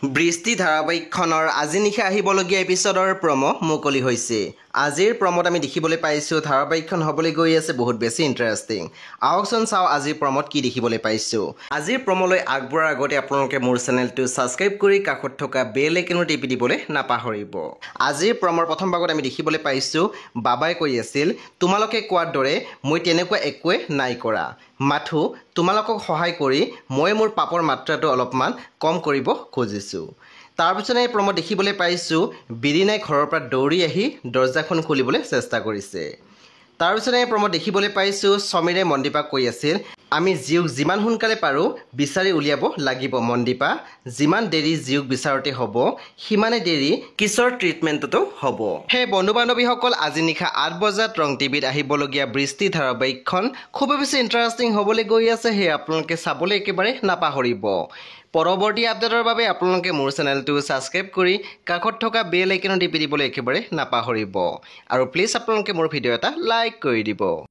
বৃষ্টি ধাৰাবাহিকখনৰ আজি নিশা আহিবলগীয়া এপিছডৰ প্ৰমো মুকলি হৈছে। আজিৰ প্ৰমোত আমি দেখিবলৈ পাইছোঁ ধাৰাবাহিকখন হ'বলৈ গৈ আছে বহুত বেছি ইণ্টাৰেষ্টিং। আহকচোন চাওঁ আজিৰ প্ৰমোত কি দেখিবলৈ পাইছোঁ। আজিৰ প্ৰমোলৈ আগবঢ়াৰ আগতে আপোনালোকে মোৰ চেনেলটো ছাবস্ক্ৰাইব কৰি কাষত থকা বেল আইকনো টিপি দিবলৈ নাপাহৰিব। আজিৰ প্ৰমোৰ প্ৰথম ভাগত আমি দেখিবলৈ পাইছোঁ বাবাই কৈ আছিল, তোমালোকে কোৱাৰ দৰে মই তেনেকুৱা একোৱে নাই কৰা, মাথো তোমালোকক সহায় কৰি মই মোৰ পাপৰ মাত্ৰাটো অলপমান কম কৰিব খুজিছোঁ। তাৰপিছত এই প্ৰমোত দেখিবলৈ পাইছোঁ বিৰিনাই ঘৰৰ পৰা দৌৰি আহি দৰ্জাখন খুলিবলৈ চেষ্টা কৰিছে। তাৰপিছত এই প্ৰমোত দেখিবলৈ পাইছোঁ সমীৰে মনদীপাক কৈ আছিল, আমি জীওক যিমান সোনকালে পাৰোঁ বিচাৰি উলিয়াব লাগিব মনদীপা, যিমান দেৰি জীওক বিচাৰোঁতে হ'ব সিমানে দেৰি কিশোৰ ট্ৰিটমেণ্টতো হ'ব। সেই বন্ধু বান্ধৱীসকল আজি নিশা ৮ বজাত ৰং টিভিত আহিবলগীয়া বৃষ্টি ধাৰাবাহিকখন খুবেই বেছি ইণ্টাৰেষ্টিং হ'বলৈ গৈ আছে। সেয়ে আপোনালোকে চাবলৈ একেবাৰে নাপাহৰিব। পৰৱৰ্তী আপডেটৰ বাবে আপোনালোকে মোৰ চেনেলটো ছাবস্ক্ৰাইব কৰি কাষত থকা বেল আইকনো টিপি দিবলৈ একেবাৰে নাপাহৰিব। আৰু প্লিজ আপোনালোকে মোৰ ভিডিঅ' এটা লাইক কৰি দিব।